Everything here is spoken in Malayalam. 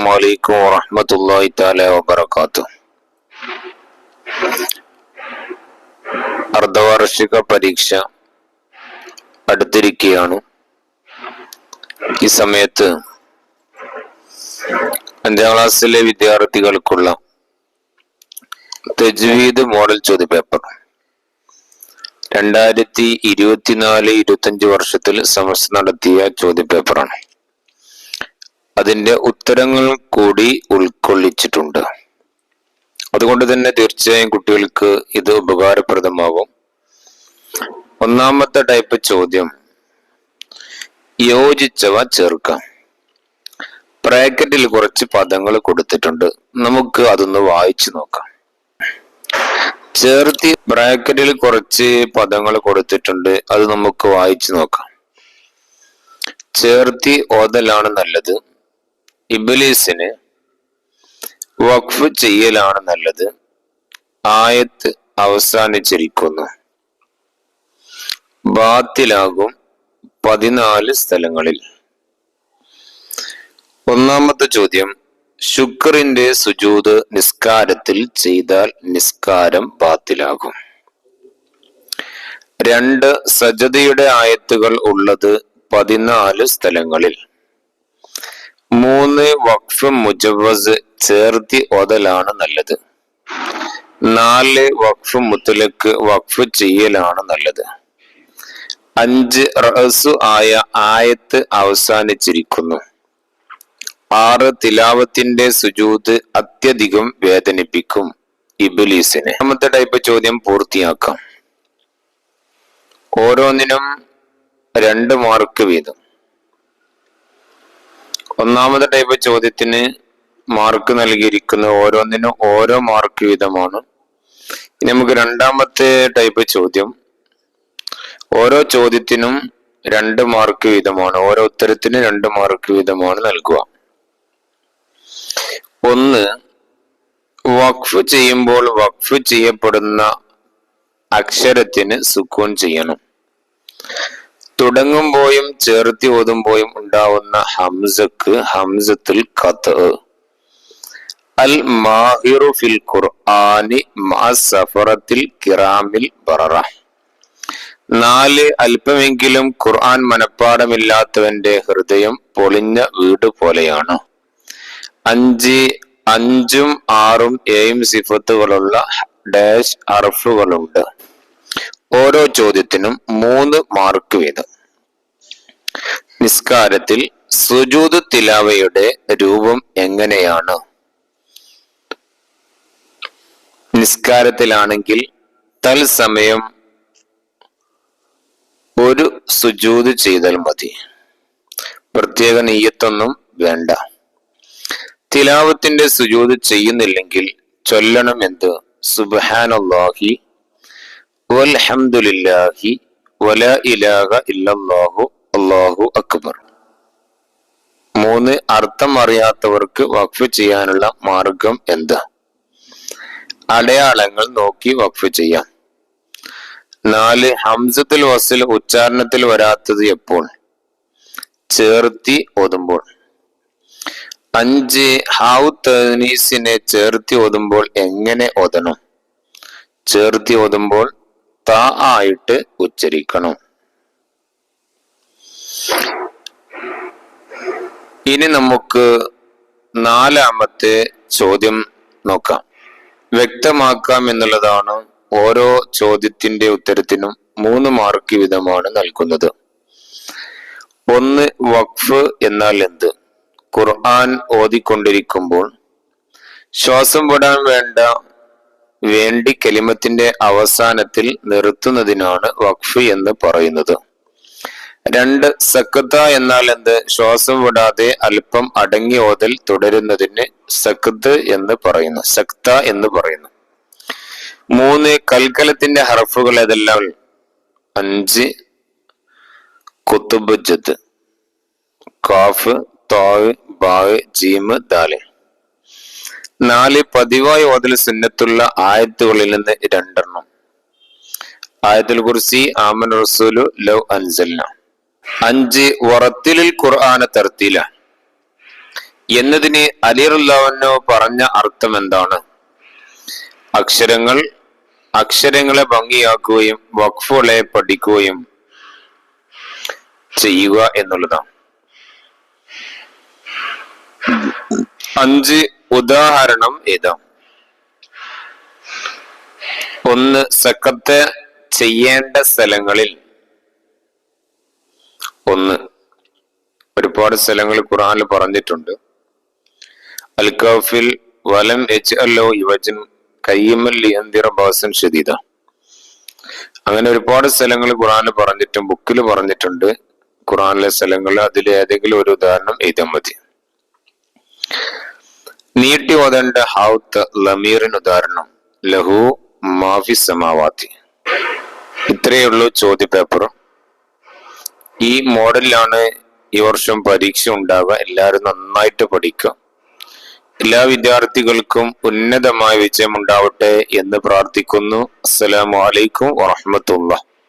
അസ്സലാമു അലൈക്കും വറഹ്മത്തുള്ളാഹി തആല വബറകാതുഹു. അർദ്ധവാർഷിക പരീക്ഷ അടുത്തിരിക്കുകയാണ്. ഈ സമയത്ത് 5ാം ക്ലാസ്സിലെ വിദ്യാർത്ഥികൾക്കുള്ള തജ്വീദ് മോഡൽ ചോദ്യപേപ്പർ 2024-25 വർഷത്തിൽ സമസ്ത നടത്തിയ ചോദ്യപേപ്പറാണ്. അതിന്റെ ഉത്തരങ്ങൾ കൂടി ഉൾക്കൊള്ളിച്ചിട്ടുണ്ട്. അതുകൊണ്ട് തന്നെ തീർച്ചയായും കുട്ടികൾക്ക് ഇത് ഉപകാരപ്രദമാകും. ഒന്നാമത്തെ ടൈപ്പ് ചോദ്യം, യോജിച്ചവ ചേർക്കാം. ബ്രാക്കറ്റിൽ കുറച്ച് പദങ്ങൾ കൊടുത്തിട്ടുണ്ട്, നമുക്ക് അതൊന്ന് വായിച്ചു നോക്കാം. ചേർത്തി ബ്രാക്കറ്റിൽ കുറച്ച് പദങ്ങൾ കൊടുത്തിട്ടുണ്ട്, അത് നമുക്ക് വായിച്ചു നോക്കാം. ചേർത്തി ഓതലാണ് നല്ലത്. ഇബ്ലീസിന് വഖഫ് ചെയ്യലാണ് നല്ലത്. ആയത്ത് അവസാനിച്ചിരിക്കുന്നു. ബാത്തിലാകും 14 സ്ഥലങ്ങളിൽ. ഒന്നാമത്തെ ചോദ്യം, ശുക്രിന്റെ സുജൂദ് നിസ്കാരത്തിൽ ചെയ്താൽ നിസ്കാരം ബാത്തിലാകും. 2 സജദയുടെ ആയത്തുകൾ ഉള്ളത് 14 സ്ഥലങ്ങളിൽ. 3 വഖഫ് മുജവ്വസ് ചേർത്തി ഓതലാണ് നല്ലത്. 4 വഖഫ് മുത്ലഖ് വഖഫ് ചെയ്യലാണ് നല്ലത്. 5 റഅ്സു ആയ ആയത്ത് അവസാനിച്ചിരിക്കുന്നു. 6 തിലാവത്തിന്റെ സുജൂദ് അത്യധികം വേദനിപ്പിക്കും ഇബ്ലീസിനെ. രണ്ടാമത്തെ ടൈപ്പ് ചോദ്യം പൂർത്തിയാക്കാം. ഓരോന്നിനും 2 മാർക്ക് വീതം. ഒന്നാമത്തെ ടൈപ്പ് ചോദ്യത്തിന് മാർക്ക് നൽകിയിരിക്കുന്ന ഓരോന്നിനും ഓരോ മാർക്ക് വീതമാണ്. ഇനി നമുക്ക് രണ്ടാമത്തെ ടൈപ്പ് ചോദ്യം, ഓരോ ചോദ്യത്തിനും 2 മാർക്ക് വീതമാണ്. ഓരോ ഉത്തരത്തിന് 2 മാർക്ക് വീതമാണ് നൽകുക. 1, വഖഫ് ചെയ്യുമ്പോൾ വഖഫ് ചെയ്യപ്പെടുന്ന അക്ഷരത്തിന് സുക്കൂൻ ചെയ്യണം. തുടങ്ങുമ്പോഴും ചേർത്തി ഓതുമ്പോഴും ഉണ്ടാവുന്ന ഹംസക്ക് ഹംസത്തുൽ ഖത്അ. അൽ മാഹിറു ഫിൽ ഖുർആനി മഅ സഫറത്തിൽ കിറാമിൽ ബററ. 4 അല്പമെങ്കിലും ഖുർആൻ മനപ്പാടമില്ലാത്തവന്റെ ഹൃദയം പൊളിഞ്ഞ വീട് പോലെയാണ്. 5 5ഉം 6ഉം 7ഉം സിഫത്തുകളുള്ള ഡാഷ് ഹർഫുകളുണ്ട്. ഓരോ ചോദ്യത്തിനും 3 മാർക്ക് വീതം. നിസ്കാരത്തിൽ സുജൂദ് തിലാവയുടെ രൂപം എങ്ങനെയാണ്? നിസ്കാരത്തിലാണെങ്കിൽ തൽസമയം ഒരു സുജൂദ് ചെയ്താൽ മതി, പ്രത്യേക നിയ്യത്തൊന്നും വേണ്ട. തിലാവത്തിന്റെ സുജൂദ് ചെയ്യുന്നില്ലെങ്കിൽ ചൊല്ലണം എന്ത്? സുബ്ഹാനല്ലാഹി വൽഹംദുലില്ലാഹി വലാ ഇലാഹ ഇല്ലല്ലാഹു അല്ലാഹു അക്ബർ. 3 അർത്ഥം അറിയാത്തവർക്ക് വഖഫ് ചെയ്യാനുള്ള മാർഗം എന്താ? അടയാളങ്ങൾ നോക്കി വഖഫ് ചെയ്യാം. 4 ഹംസത്തുൽ വസ്ൽ ഉച്ചാരണത്തിൽ വരാത്തത് എപ്പോൾ? ചേർത്തി ഓതുമ്പോൾ. 5 ഹാഉ തഅനീസിനെ ചേർത്തി ഓതുമ്പോൾ എങ്ങനെ ഓതണം? ചേർത്തി ഓതുമ്പോൾ ത ആയിട്ട് ഉച്ചരിക്കണം. ഇനി നമുക്ക് 4ാമത്തെ ചോദ്യം നോക്കാം. വ്യക്തമാക്കാം എന്നുള്ളതാണ്. ഓരോ ചോദ്യത്തിന്റെ ഉത്തരത്തിനും 3 മാർക്ക് വീതമാണ് നൽകുന്നത്. 1, വഖഫ് എന്നാൽ എന്ത്? ഖുർആൻ ഓതിക്കൊണ്ടിരിക്കുമ്പോൾ ശ്വാസം വിടാൻ വേണ്ടി കലിമത്തിന്റെ അവസാനത്തിൽ നിർത്തുന്നതിനാണ് വഖഫ് എന്ന് പറയുന്നത്. 2, സക്ത എന്നാൽ എന്ത്? ശ്വാസം വിടാതെ അല്പം അടങ്ങി ഓതൽ തുടരുന്നതിന് സക്ത് എന്ന് പറയുന്നു, സക്ത എന്ന് പറയുന്നു. 3, കൽക്കലത്തിന്റെ ഹർഫുകൾ ഏതെല്ലാം? 5 കുത്തുബ് ജദ്, കാഫ്, താ, ബാ, ജീം, ദാൽ. 4, പതിവായി ഓതൽ സുന്നത്തുള്ള ആയത്തുകളിൽ നിന്ന് 2 ആയത്തുൽ കുർസി, ആമൻ റസൂലു, ലൗ അൻസൽന. 5, വറത്തിലുൽ ഖുർആന തർത്തീല. എന്നതിന് അലി റളിയല്ലാഹു പറഞ്ഞ അർത്ഥം എന്താണ്? അക്ഷരങ്ങളെ ഭംഗിയാക്കുകയും വഖഫുകളെ പഠിക്കുകയും ചെയ്യുക എന്നുള്ളതാണ്. 5 ഉദാഹരണം ഏതാ? 1 സക്കത്ത് ചെയ്യേണ്ട സ്ഥലങ്ങളിൽ 1 ഒരുപാട് സ്ഥലങ്ങൾ ഖുർആനിൽ പറഞ്ഞിട്ടുണ്ട്. അൽ കഫിൽ വലം യജ്അലു യുവജൻ കയ്യമൽ ലിയന്ദിറ ബാസൻ ഷദീദ. അങ്ങനെ ഒരുപാട് സ്ഥലങ്ങൾ ഖുർആനിൽ പറഞ്ഞിട്ടും ബുക്കിൽ പറഞ്ഞിട്ടുണ്ട്. ഖുർആനിലെ സ്ഥലങ്ങൾ അതിൽ ഏതെങ്കിലും ഒരു ഉദാഹരണം എഴുതാൻ മതി. നീട്ടി ഓതേണ്ട ഹൗത്ത് ലമീറിന് ഉദാഹരണം ലഹു മാഫി സമാവാത്തി. ഇത്രയേ ഉള്ളൂ ചോദ്യ പേപ്പർ. ഈ മോഡലിലാണ് ഈ വർഷം പരീക്ഷ ഉണ്ടാവുക. എല്ലാവരും നന്നായിട്ട് പഠിക്കുക. എല്ലാ വിദ്യാർത്ഥികൾക്കും ഉന്നതമായ വിജയം ഉണ്ടാവട്ടെ എന്ന് പ്രാർത്ഥിക്കുന്നു. അസ്സലാമു അലൈക്കും വറഹ്മത്തുള്ളാഹി.